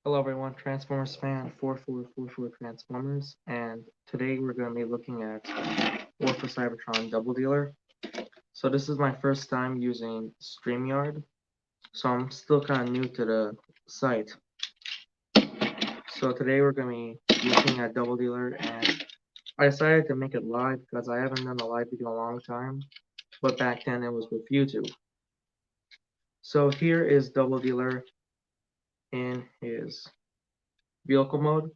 Hello everyone, Transformers fan 4444 Transformers, and today we're going to be looking at War for Cybertron Doubledealer. So this is my first time using StreamYard, so I'm still kind of new to the site. So today we're going to be looking at Doubledealer, and I decided to make it live because I haven't done a live video in a long time, but back then it was with YouTube. So here is Doubledealer in his vehicle mode.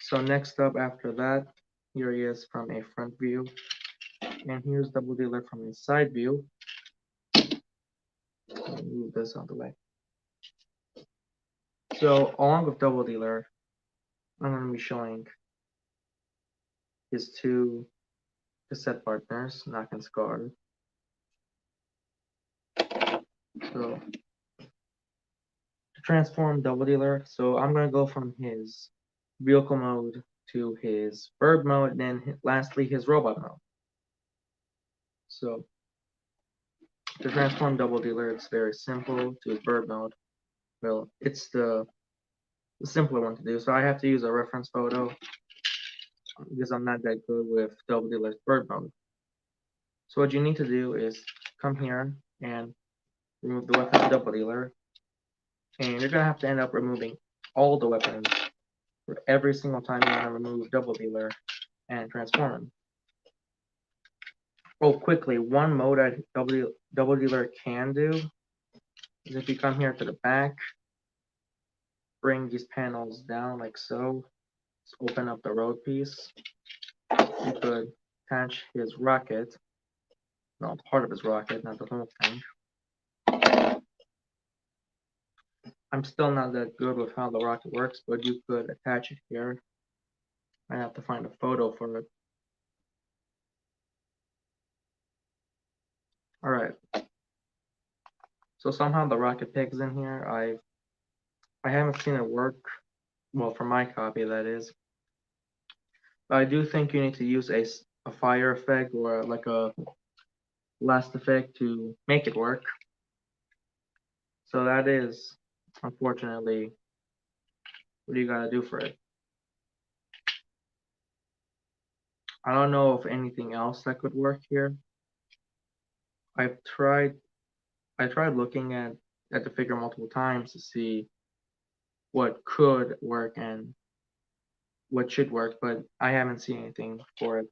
So next up after that, here he is from a front view, and here's Doubledealer from a side view. Let me move this out of the way. So along with Doubledealer, I'm going to be showing his two cassette partners, Knock and Scar. So to transform Doubledealer, so I'm going to go from his vehicle mode to his bird mode, and then lastly his robot mode. So to transform Doubledealer, it's very simple. To his bird mode, well, it's the simpler one to do. So I have to use a reference photo because I'm not that good with Doubledealer's bird mode. So what you need to do is come here and remove the weapon of Doubledealer, and you're gonna have to end up removing all the weapons for every single time you want to remove Doubledealer and transform him. Oh, quickly, one mode that Doubledealer can do is if you come here to the back, bring these panels down like so, just open up the road piece. You could attach his rocket, no, part of his rocket, not the whole thing. I'm still not that good with how the rocket works, but you could attach it here. I have to find a photo for it. Alright. So somehow the rocket pig's in here. I haven't seen it work. Well, for my copy, that is. But I do think you need to use a fire effect or like a blast effect to make it work. So that is, unfortunately, what you gotta do for it. I don't know of anything else that could work here. I tried looking at the figure multiple times to see what could work and what should work, but I haven't seen anything for it.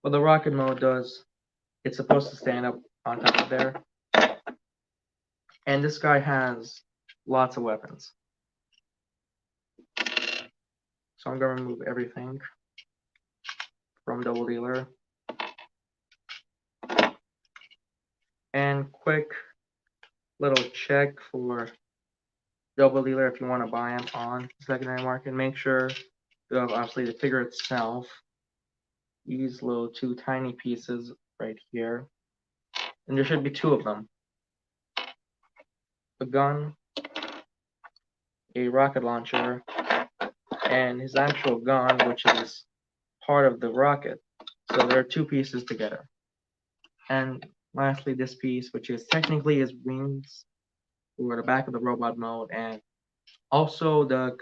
Well, the rocket mode does, it's supposed to stand up on top of there. And this guy has lots of weapons. So I'm going to remove everything from Doubledealer. And quick little check for Doubledealer if you want to buy him on the secondary market. Make sure you have obviously the figure itself. These little two tiny pieces right here. And there should be two of them. A gun, a rocket launcher, and his actual gun, which is part of the rocket. So there are two pieces together. And lastly, this piece, which is technically his wings for the back of the robot mode, and also the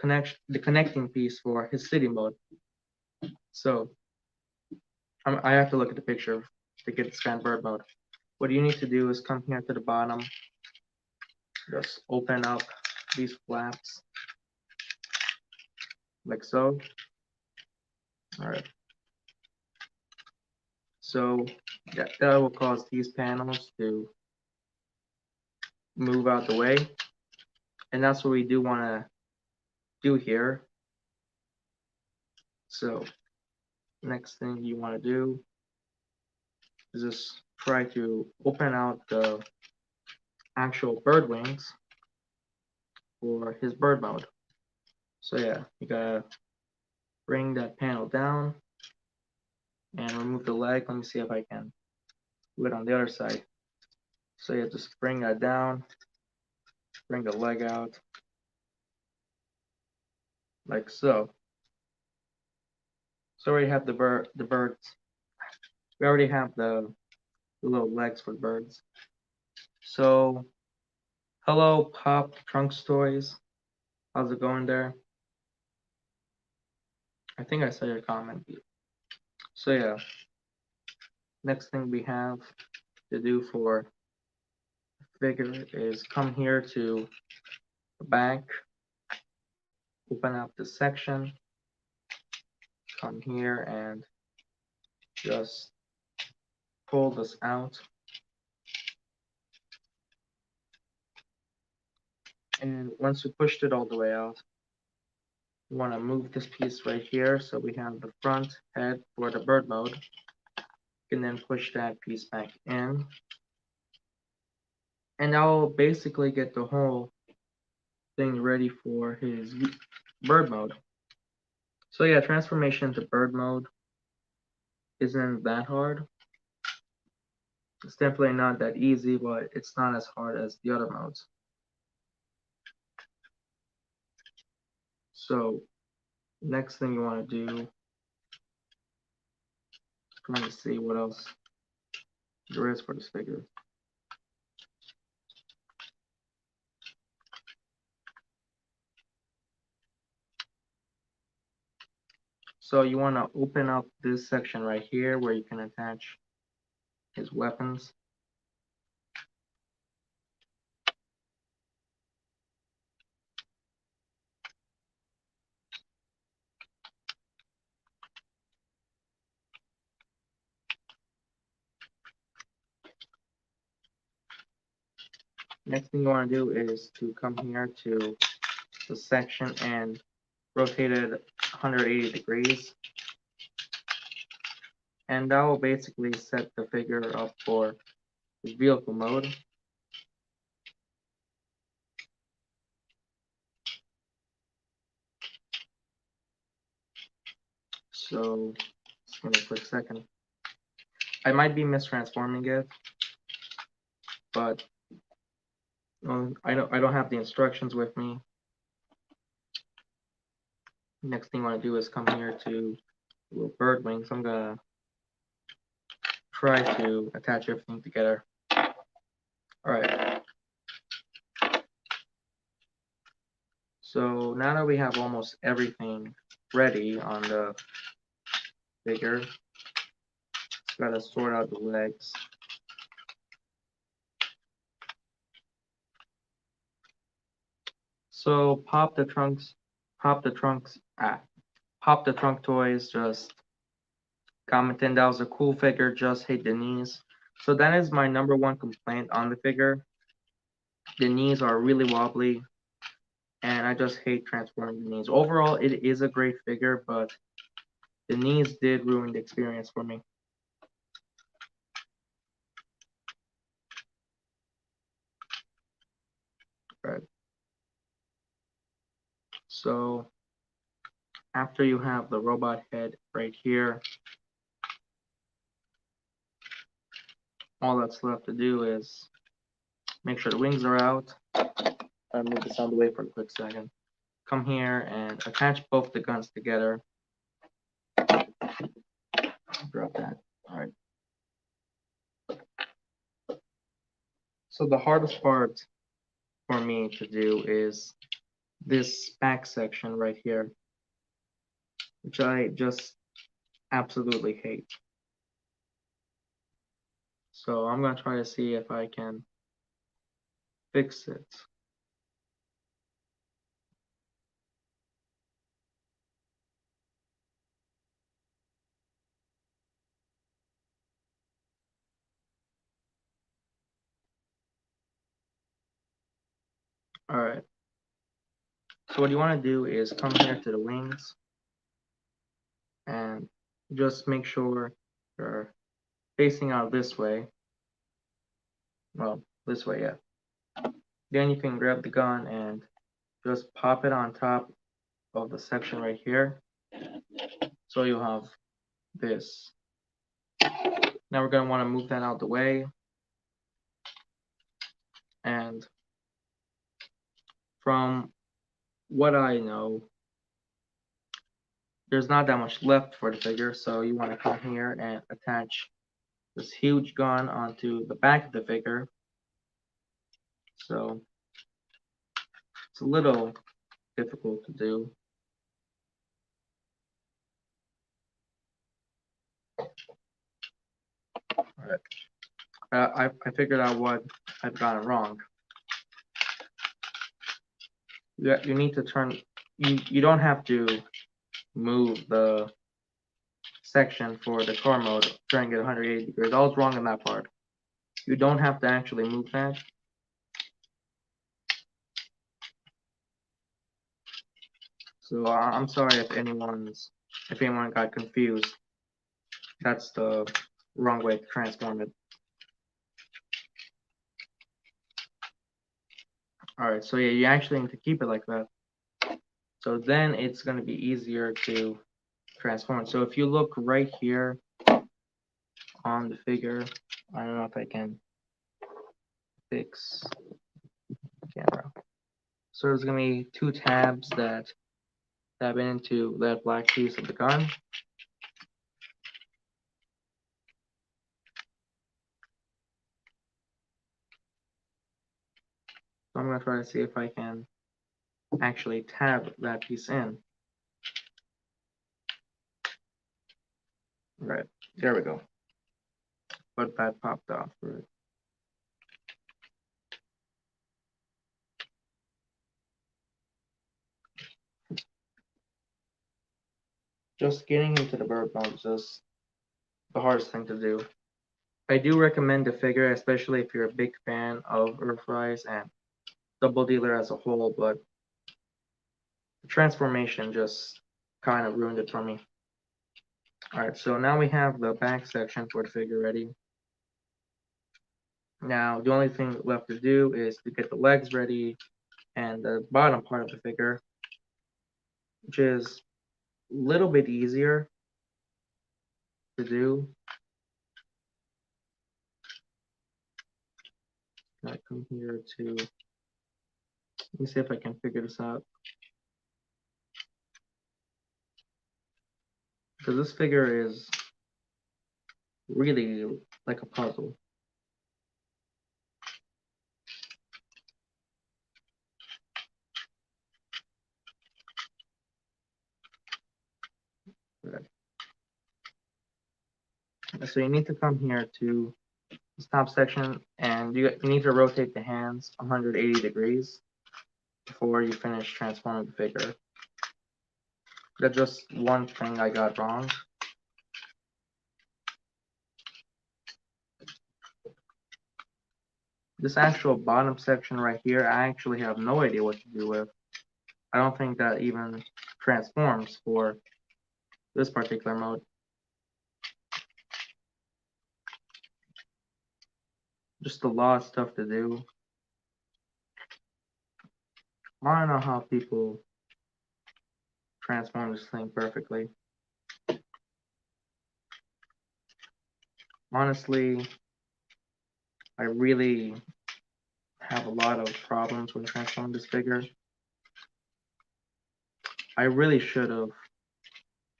connecting piece for his city mode. So I have to look at the picture to get the scan bird mode. What you need to do is come here to the bottom, just open up these flaps like so. All right. So that will cause these panels to move out the way, and that's what we do want to do here. So next thing you want to do is just try to open out the actual bird wings for his bird mode. So yeah, you gotta bring that panel down and remove the leg. Let me see if I can do it on the other side. So you just bring that down, bring the leg out like so. So we already have the birds. We already have the little legs for birds. So Hello, Pop Trunks Toys. How's it going there? I think I saw your comment. So yeah, next thing we have to do for the figure is come here to the back, open up the section, come here and just pull this out. And once you pushed it all the way out, you want to move this piece right here so we have the front head for the bird mode. You can then push that piece back in. And that will basically get the whole thing ready for his bird mode. So yeah, transformation to bird mode isn't that hard. It's definitely not that easy, but it's not as hard as the other modes. So next thing you want to do, trying to see what else there is for this figure. So you want to open up this section right here where you can attach his weapons. Next thing you want to do is to come here to the section and rotate it 180 degrees. And that will basically set the figure up for his vehicle mode. So just give me a quick second. I might be mistransforming it, but I don't have the instructions with me. Next thing I want to do is come here to little bird wings. I'm gonna try to attach everything together. All right. So now that we have almost everything ready on the figure, just gotta sort out the legs. So pop the trunk toys just commenting that was a cool figure, just hate the knees. So that is my #1 complaint on the figure. The knees are really wobbly, and I just hate transforming the knees. Overall, it is a great figure, but the knees did ruin the experience for me. Right. So after you have the robot head right here, all that's left to do is make sure the wings are out. I'll move this out of the way for a quick second. Come here and attach both the guns together. Drop that. All right. So the hardest part for me to do is this back section right here, which I just absolutely hate. So I'm gonna try to see if I can fix it. All right. So what you want to do is come here to the wings and just make sure you're facing out this way. Well, this way, yeah. Then you can grab the gun and just pop it on top of the section right here. So you'll have this. Now we're going to want to move that out the way. And from what I know, there's not that much left for the figure. So you want to come here and attach this huge gun onto the back of the figure. So It's a little difficult to do. Alright. I figured out what I've gotten wrong. You need to turn. You don't have to move the section for the car mode, turning it 180 degrees. I was wrong in that part. You don't have to actually move that. So I'm sorry if anyone got confused. That's the wrong way to transform it. Alright, so yeah, you actually need to keep it like that. So then it's going to be easier to transform it. So if you look right here on the figure, I don't know if I can fix the camera. So there's going to be two tabs that tab into that black piece of the gun. So I'm going to try to see if I can actually tab that piece in. Right, there we go. But that popped off. Right. Just getting into the bird mode is just the hardest thing to do. I do recommend the figure, especially if you're a big fan of Earthrise and Doubledealer as a whole, but the transformation just kind of ruined it for me. Alright, so now we have the back section for the figure ready. Now, the only thing left to do is to get the legs ready and the bottom part of the figure, which is a little bit easier to do. I come here to, let me see if I can figure this out. Because this figure is really like a puzzle. So you need to come here to this top section, and you need to rotate the hands 180 degrees before you finish transforming the figure. That's just one thing I got wrong. This actual bottom section right here, I actually have no idea what to do with. I don't think that even transforms for this particular mode. Just a lot of stuff to do. I don't know how people transform this thing perfectly. Honestly, I really have a lot of problems when transforming this figure. I really should have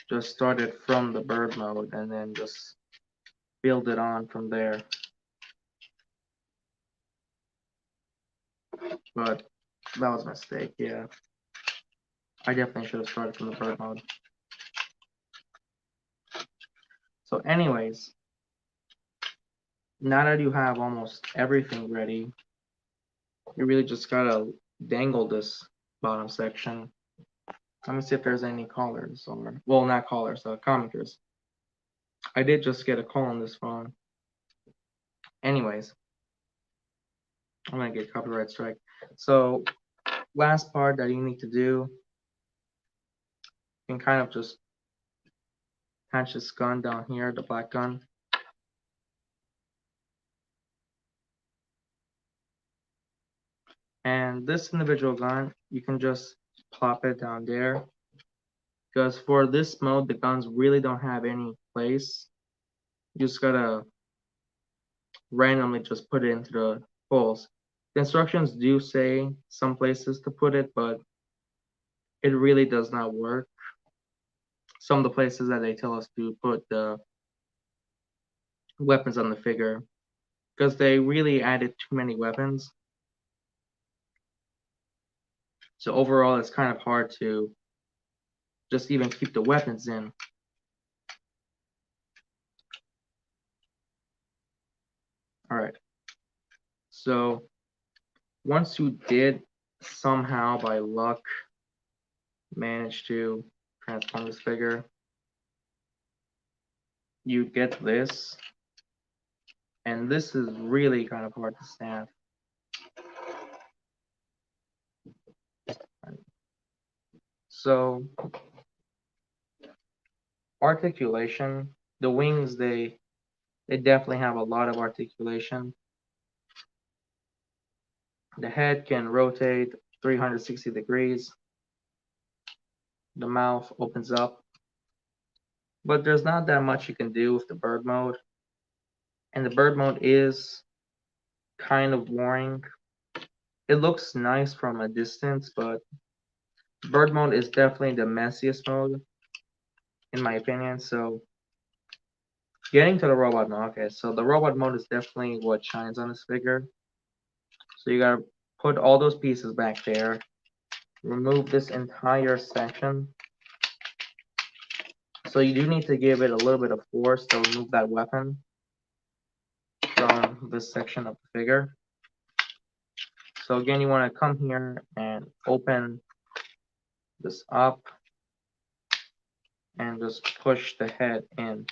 just started from the bird mode and then just build it on from there. But that was a mistake, yeah. I definitely should have started from the bird mode. So anyways, now that you have almost everything ready, you really just gotta dangle this bottom section. Let me see if there's any callers, or, well, not callers, commenters. I did just get a call on this phone. Anyways, I'm gonna get copyright strike. So last part that you need to do, you can kind of just attach this gun down here, the black gun. And this individual gun, you can just plop it down there. Because for this mode, the guns really don't have any place. You just gotta randomly just put it into the holes. The instructions do say some places to put it, but it really does not work. Some of the places that they tell us to put the weapons on the figure, because they really added too many weapons. So overall, it's kind of hard to just even keep the weapons in. All right. So once you did somehow by luck manage to transform this figure, you get this. And this is really kind of hard to stand. So articulation, the wings, they definitely have a lot of articulation. The head can rotate 360 degrees. The mouth opens up. But there's not that much you can do with the bird mode. And the bird mode is kind of boring. It looks nice from a distance, but bird mode is definitely the messiest mode, in my opinion. So getting to the robot mode. Okay, so the robot mode is definitely what shines on this figure. So you gotta put all those pieces back there. Remove this entire section. So you do need to give it a little bit of force to remove that weapon from this section of the figure. So again, you want to come here and open this up and just push the head in.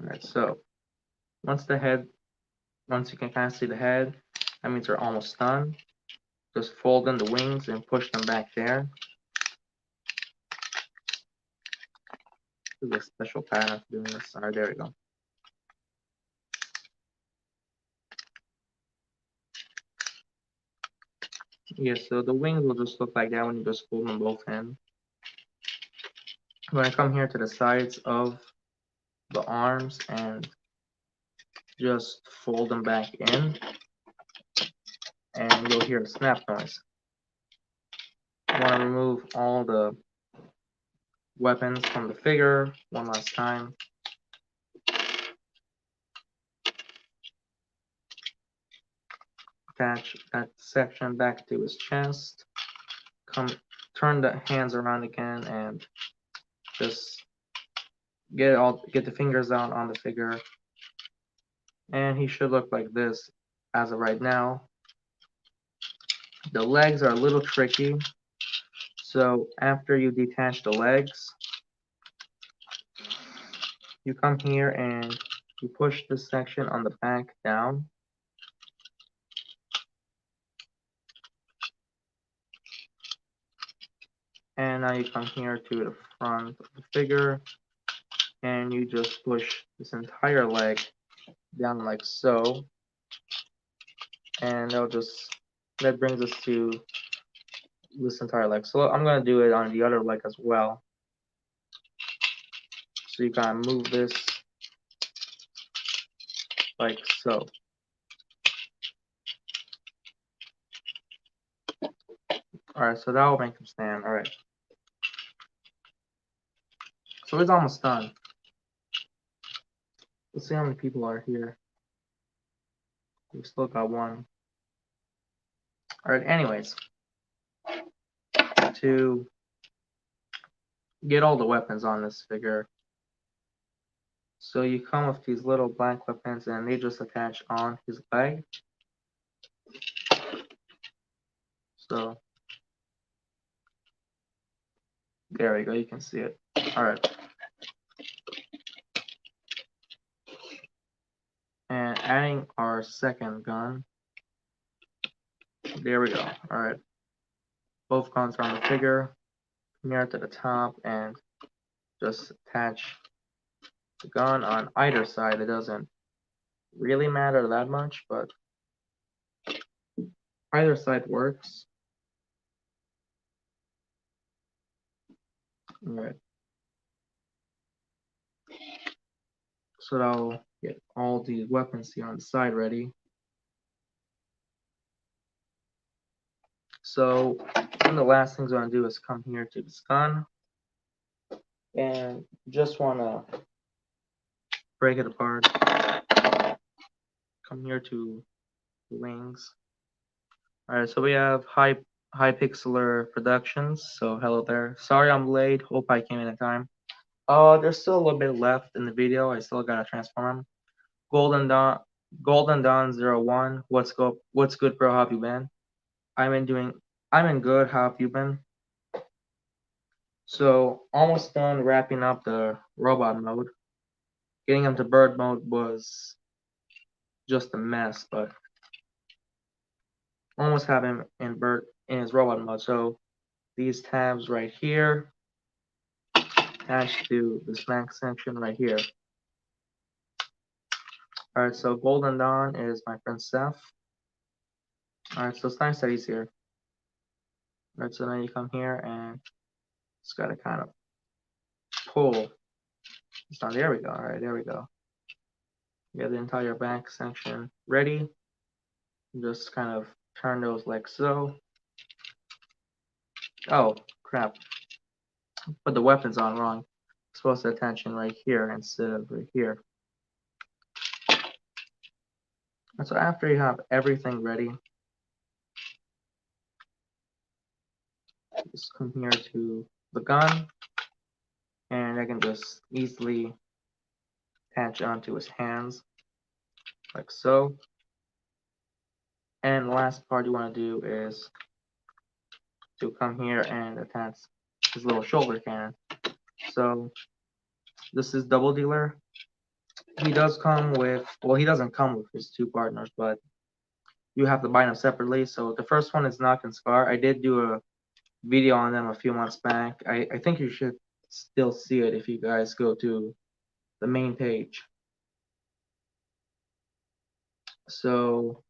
Alright, so once you can kind of see the head, that means they're almost done. Just fold in the wings and push them back there. There's a special pattern for doing this. Alright, there we go. Yeah, so the wings will just look like that when you just fold them both in. I'm going to come here to the sides of the arms and just fold them back in, and you'll hear a snap noise. I want to remove all the weapons from the figure one last time. Attach that section back to his chest. Turn the hands around again and just get the fingers out on the figure. And he should look like this as of right now. The legs are a little tricky. So after you detach the legs, you come here and you push this section on the back down. And now you come here to the front of the figure and you just push this entire leg down like so. And that brings us to this entire leg. So I'm going to do it on the other leg as well. So you kind of move this like so. Alright, so that will make him stand. Alright. So it's almost done. Let's see how many people are here. We've still got one. Alright, anyways. To get all the weapons on this figure. So you come with these little black weapons and they just attach on his leg. So there we go, you can see it. Alright. And adding our second gun. There we go. Alright. Both guns are on the figure. Come here to the top and just attach the gun on either side. It doesn't really matter that much, but either side works. Alright. So that'll get all the weapons here on the side ready. So one of the last things I want to do is come here to this gun and just want to break it apart. Come here to the wings. Alright, so we have High Pixeler Productions. So hello there. Sorry I'm late. Hope I came in in time. There's still a little bit left in the video. I still gotta transform him. Golden Dawn 01. What's good, bro? How have you been? I'm in good. How have you been? So almost done wrapping up the robot mode. Getting him to bird mode was just a mess, but almost have him in his robot mode. So these tabs right here attached to the snack section right here. Alright, so Golden Dawn is my friend Seth. Alright, so it's nice that he's here. Alright, so then you come here and just gotta kind of pull. It's not, there we go. Alright, there we go. You have the entire back section ready. Just kind of turn those like so. Oh, crap. Put the weapons on wrong. Supposed to attach in right here instead of right here. And so after you have everything ready, just come here to the gun, and I can just easily attach onto his hands, like so. And the last part you want to do is to come here and attach his little shoulder cannon. So this is Doubledealer. He does come with, well, he doesn't come with his two partners, but you have to buy them separately. So the first one is Knock and Scar. I did do a video on them a few months back. I think you should still see it if you guys go to the main page. So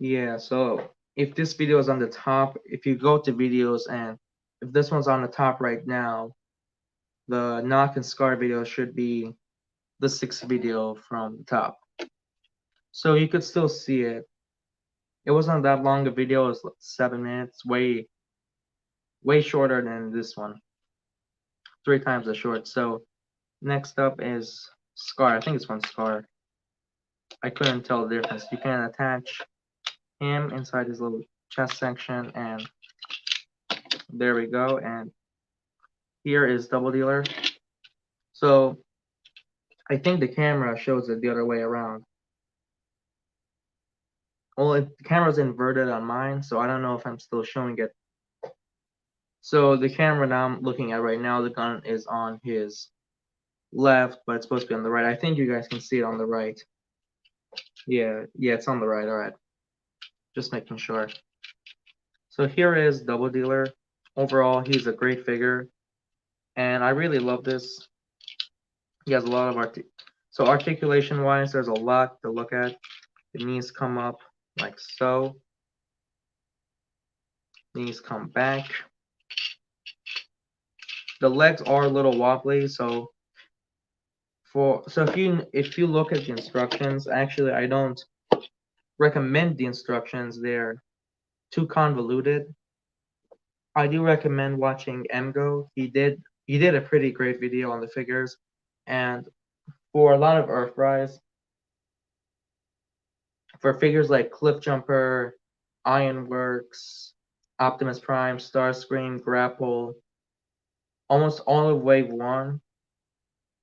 yeah, so if this video is on the top, if you go to videos and if this one's on the top right now, the Knock and Scar video should be the 6th video from the top. So you could still see it. It wasn't that long a video, it was like 7 minutes, way shorter than this one. 3 times as short. So next up is Scar. I think it's one Scar. I couldn't tell the difference. You can attach him inside his little chest section, and there we go. And here is Doubledealer. So I think the camera shows it the other way around. Well, the camera's inverted on mine, so I don't know if I'm still showing it. So the camera now I'm looking at right now, the gun is on his left, but it's supposed to be on the right. I think you guys can see it on the right. Yeah, it's on the right. All right. Just making sure. So here is Doubledealer. Overall, he's a great figure, and I really love this. He has a lot of so articulation-wise, there's a lot to look at. The knees come up like so. Knees come back. The legs are a little wobbly, so if you look at the instructions, actually I don't recommend the instructions. They're too convoluted. I do recommend watching MGO. He did a pretty great video on the figures, and for a lot of Earthrise, for figures like Cliffjumper, Ironworks, Optimus Prime, Starscream, Grapple, almost all of Wave 1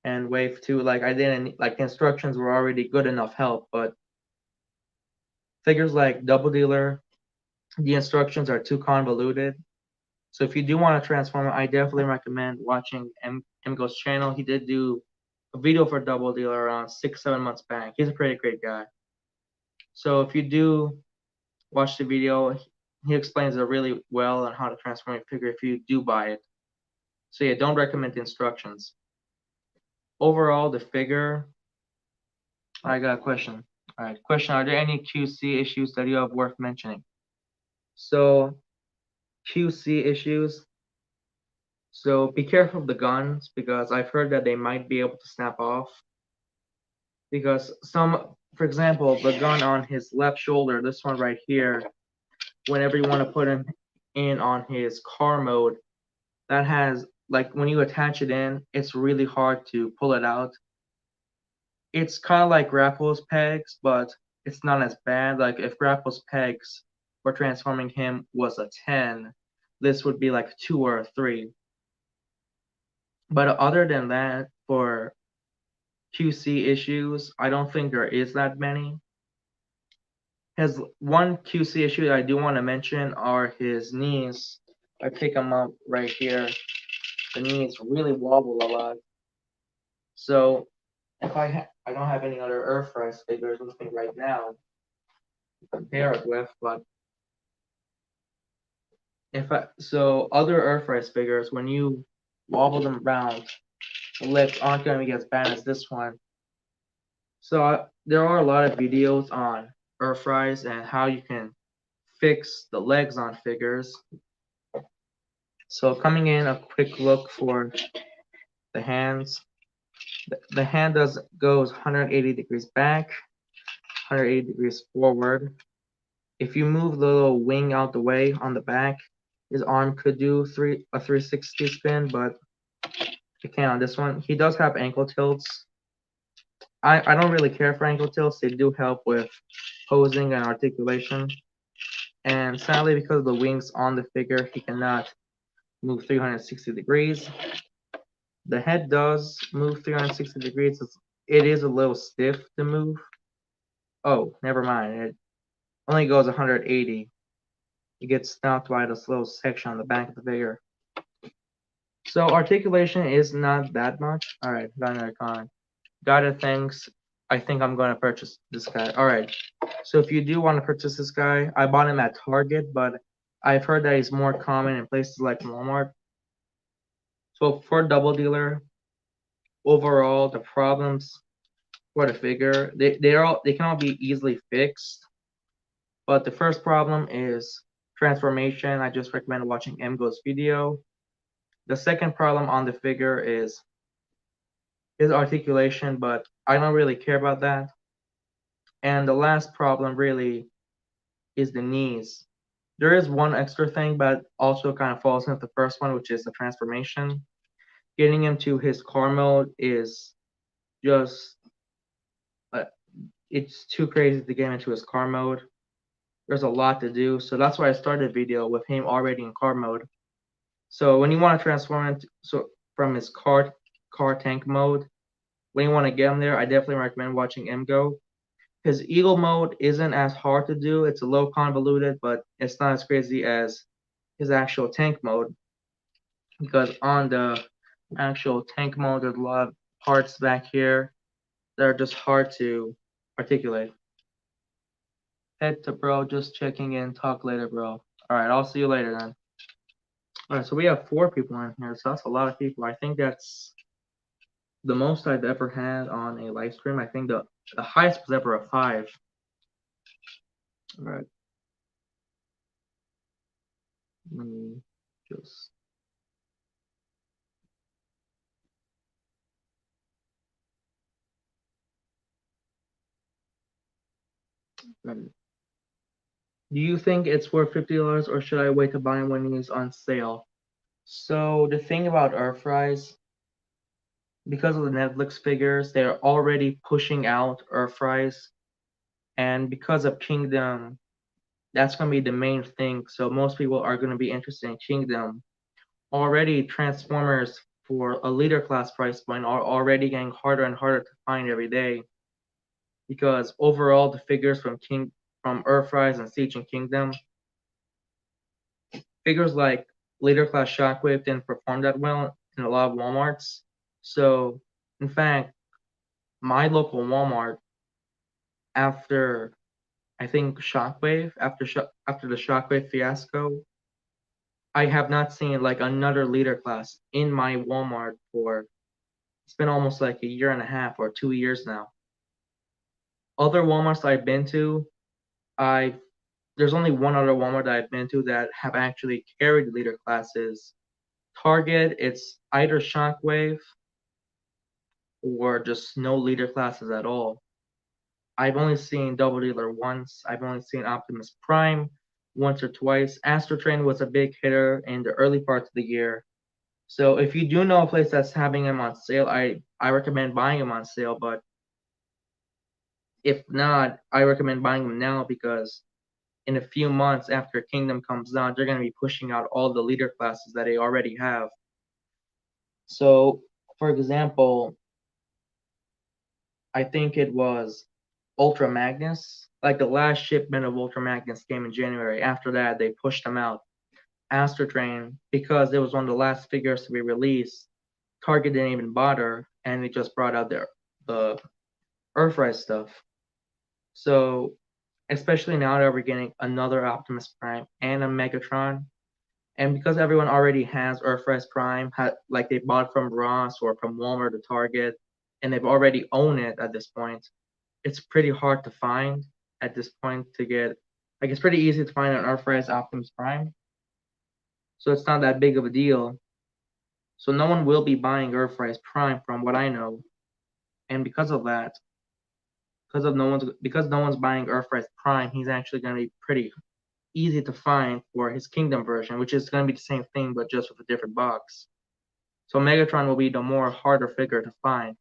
and Wave 2, like I didn't like the instructions were already good enough help, but figures like Doubledealer, the instructions are too convoluted. So if you do want to transform it, I definitely recommend watching MGo's channel. He did do a video for Doubledealer around 6-7 months back. He's a pretty great guy. So if you do watch the video, he explains it really well on how to transform your figure if you do buy it. So yeah, don't recommend the instructions. Overall, the figure, I got a question. All right, question, are there any QC issues that you have worth mentioning? So QC issues, so be careful of the guns because I've heard that they might be able to snap off. Because for example, the gun on his left shoulder, this one right here, whenever you want to put him in on his car mode, that has, like, when you attach it in, it's really hard to pull it out. It's kind of like Grapple's pegs, but it's not as bad. Like, if Grapple's pegs for transforming him was a 10, this would be like a 2 or a 3. But other than that, for QC issues, I don't think there is that many. His one QC issue I do want to mention are his knees. I pick them up right here. The knees really wobble a lot. So if I don't have any other Earthrise figures with me right now to compare it with, but so other Earthrise figures, when you wobble them around, the lips aren't going to be as bad as this one. So there are a lot of videos on Earthrise and how you can fix the legs on figures. So coming in, a quick look for the hands. The hand goes 180 degrees back, 180 degrees forward. If you move the little wing out the way on the back, his arm could do a 360 spin, but it can't on this one. He does have ankle tilts. I don't really care for ankle tilts. They do help with posing and articulation. And sadly, because of the wings on the figure, he cannot move 360 degrees. The head does move 360 degrees. It is a little stiff to move. Oh, never mind. It only goes 180. It gets stopped by this little section on the back of the figure. So articulation is not that much. Alright, got another con. Got it, thanks. I think I'm going to purchase this guy. Alright, so if you do want to purchase this guy, I bought him at Target, but I've heard that he's more common in places like Walmart. So for Doubledealer, overall, the problems for the figure, they can all be easily fixed. But the first problem is transformation. I just recommend watching MGo's video. The second problem on the figure is his articulation, but I don't really care about that. And the last problem really is the knees. There is one extra thing, but also kind of falls into the first one, which is the transformation. Getting him to his car mode is just, it's too crazy to get into his car mode. There's a lot to do, so that's why I started the video with him already in car mode. So when you want to transform him from his car tank mode, when you want to get him there, I definitely recommend watching MGo. His Eagle mode isn't as hard to do. It's a little convoluted, but it's not as crazy as his actual tank mode. Because on the actual tank mode, there's a lot of parts back here that are just hard to articulate. Head to bro, just checking in. Talk later, bro. Alright, I'll see you later then. Alright, so we have 4 people in here, so that's a lot of people. I think that's the most I've ever had on a live stream. I think the highest was ever a 5. Alright. Let me just... Do you think it's worth $50 or should I wait to buy him when he's on sale? So the thing about Earthrise, because of the Netflix figures, they're already pushing out Earthrise. And because of Kingdom, that's going to be the main thing. So most people are going to be interested in Kingdom. Already Transformers for a leader class price point are already getting harder and harder to find every day. Because overall the figures from Earthrise and Siege and Kingdom, figures like leader class Shockwave didn't perform that well in a lot of Walmarts. So in fact, my local Walmart, after I think Shockwave, after the Shockwave fiasco, I have not seen like another leader class in my Walmart for, it's been almost like a year and a half or 2 years now. Other Walmarts I've been to, there's only one other Walmart that I've been to that have actually carried leader classes. Target, it's either Shockwave or just no leader classes at all. I've only seen Doubledealer once. I've only seen Optimus Prime once or twice. Astrotrain was a big hitter in the early parts of the year. So if you do know a place that's having them on sale, I recommend buying them on sale. But if not, I recommend buying them now because in a few months after Kingdom comes out, they're going to be pushing out all the leader classes that they already have. So, for example, I think it was Ultra Magnus. Like the last shipment of Ultra Magnus came in January. After that, they pushed them out. Astrotrain, because it was one of the last figures to be released, Target didn't even bother, and they just brought out the Earthrise stuff. So, especially now that we're getting another Optimus Prime and a Megatron, and because everyone already has Earthrise Prime, like they bought from Ross or from Walmart or Target, and they've already owned it at this point, it's pretty hard to find at this point to get. Like it's pretty easy to find an Earthrise Optimus Prime, so it's not that big of a deal. So no one will be buying Earthrise Prime from what I know, and because of that, because no one's buying Earthrise Prime, he's actually going to be pretty easy to find for his Kingdom version, which is going to be the same thing but just with a different box. So Megatron will be the more harder figure to find.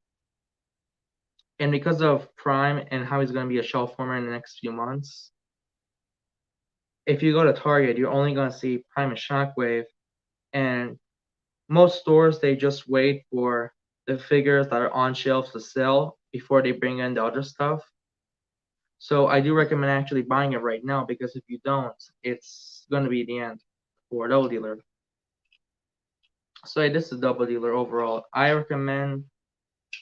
And because of Prime and how he's going to be a shelf warmer in the next few months, if you go to Target, you're only going to see Prime and Shockwave. And most stores, they just wait for the figures that are on shelves to sell before they bring in the other stuff. So I do recommend actually buying it right now because if you don't, it's going to be the end for Doubledealer. So this is Doubledealer overall. I recommend,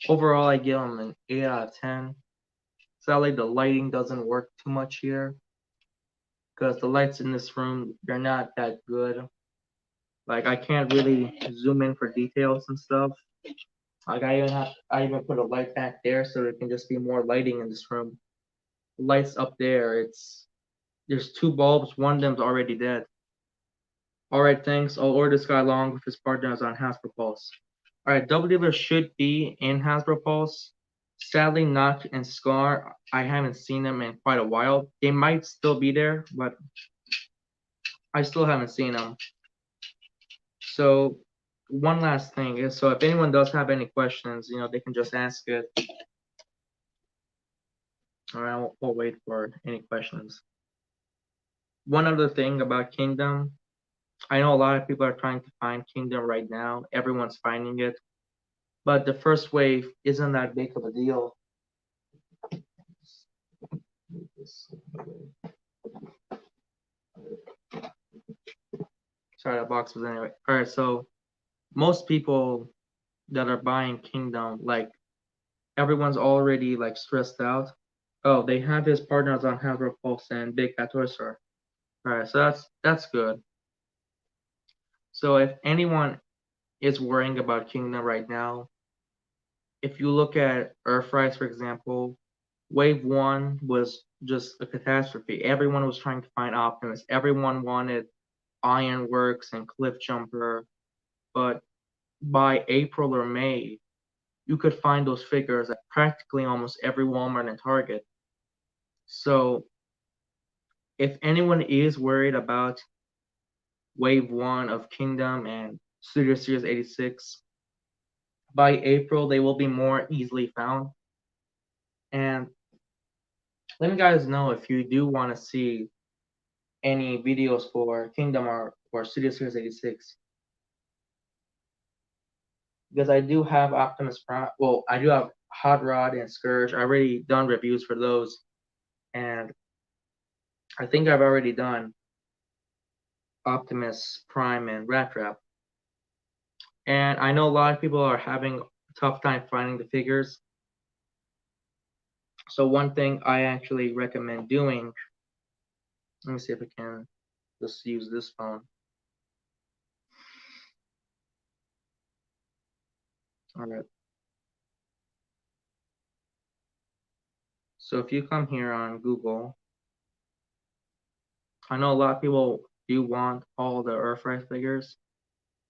overall I give them an 8 out of 10. Sadly, the lighting doesn't work too much here because the lights in this room, they're not that good. Like I can't really zoom in for details and stuff. Like I even put a light back there so there can just be more lighting in this room. The lights up there, there's 2 bulbs, one of them's already dead. Alright, thanks. I'll order this guy along with his partners on Hasbro Pulse. Alright, Doubledealer should be in Hasbro Pulse. Sadly, Knock and Scar, I haven't seen them in quite a while. They might still be there, but I still haven't seen them. So, one last thing is, so if anyone does have any questions, they can just ask it. Alright, we'll wait for any questions. One other thing about Kingdom, I know a lot of people are trying to find Kingdom right now. Everyone's finding it. But the first wave isn't that big of a deal. Sorry, that box was anyway. Alright, so most people that are buying Kingdom, like everyone's already like stressed out. Oh, they have his partners on Hasbro Pulse and Big Cat Toy Store. Alright, so that's good. So if anyone is worrying about Kingdom right now, if you look at Earthrise, for example, Wave 1 was just a catastrophe. Everyone was trying to find Optimus. Everyone wanted Ironworks and Cliffjumper, but by April or May, you could find those figures at practically almost every Walmart and Target. So if anyone is worried about Wave 1 of Kingdom and Studio Series 86, by April they will be more easily found. And let me guys know if you do want to see any videos for Kingdom or Studio Series 86. Because I do have Optimus Prime. Well, I do have Hot Rod and Scourge. I already done reviews for those. And I think I've already done Optimus Prime and Rat Trap. And I know a lot of people are having a tough time finding the figures. So one thing I actually recommend doing, let me see if I can just use this phone. All right. So if you come here on Google, I know a lot of people do want all the Earthrise figures.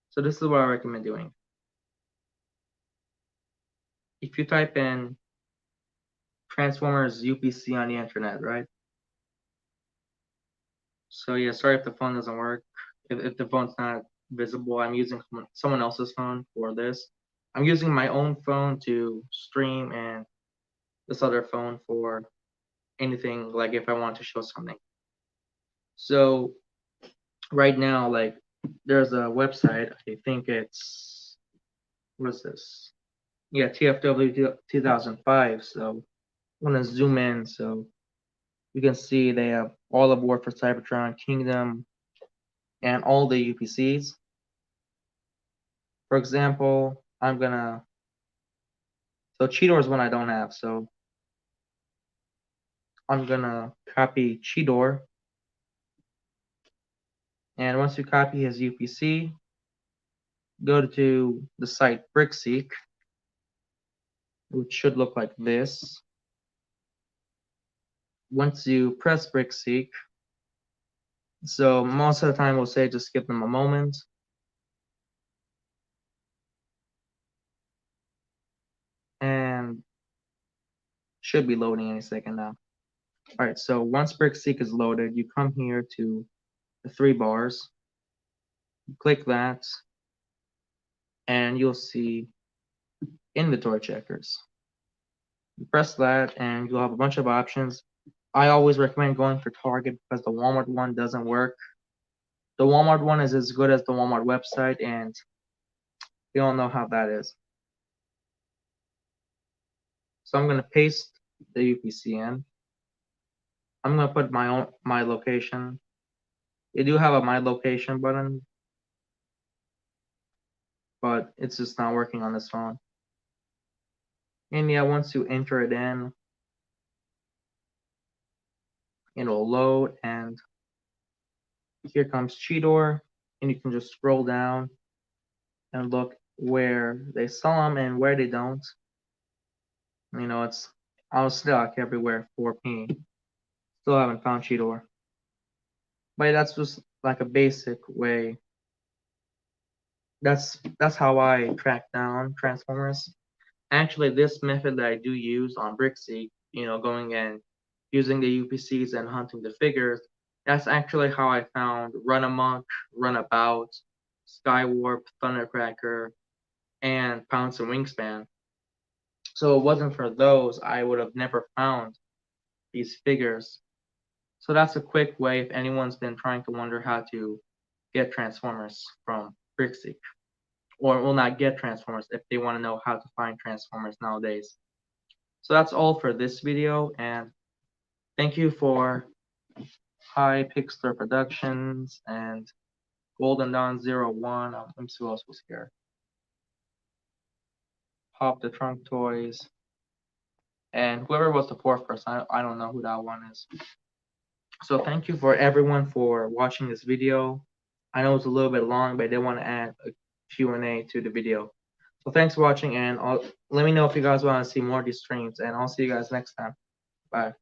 So this is what I recommend doing. If you type in Transformers UPC on the internet, right? So yeah, sorry if the phone doesn't work. If the phone's not visible, I'm using someone else's phone for this. I'm using my own phone to stream and this other phone for anything, like if I want to show something. So right now, like there's a website, I think it's, what is this? Yeah, TFW 2005. So I'm gonna zoom in so you can see they have all aboard for Cybertron, Kingdom, and all the UPCs. For example, so Cheetor is one I don't have, so I'm gonna copy Cheetor. And once you copy his UPC, go to the site BrickSeek, which should look like this. Once you press BrickSeek, so most of the time we'll say just give them a moment. And should be loading any second now. All right, so once BrickSeek is loaded, you come here to the 3 bars, you click that, and you'll see inventory checkers. You press that, and you'll have a bunch of options. I always recommend going for Target because the Walmart one doesn't work. The Walmart one is as good as the Walmart website, and you don't know how that is. So I'm going to paste the UPC in. I'm going to put my location. You do have a my location button, but it's just not working on this phone. And yeah, once you enter it in, it'll load, and here comes Cheetor, and you can just scroll down and look where they sell them and where they don't. You know, it's out of stock everywhere, 4P. Still haven't found Cheetor. But that's just like a basic way. That's how I track down Transformers. Actually, this method that I do use on BrickSeek, you know, going and using the UPCs and hunting the figures, that's actually how I found Run Amok, Runabout, Skywarp, Thundercracker, and Pounce and Wingspan. So if it wasn't for those, I would have never found these figures. So that's a quick way if anyone's been trying to wonder how to get Transformers from BrickSeek. Or will not get Transformers if they want to know how to find Transformers nowadays. So that's all for this video, and thank you for High Pixter Productions and Golden Dawn 01. Let me see who else was here. Pop the Trunk Toys. And whoever was the 4th person, I don't know who that one is. So thank you for everyone for watching this video. I know it's a little bit long, but I did want to add a Q&A to the video. So thanks for watching, and let me know if you guys want to see more of these streams, and I'll see you guys next time. Bye.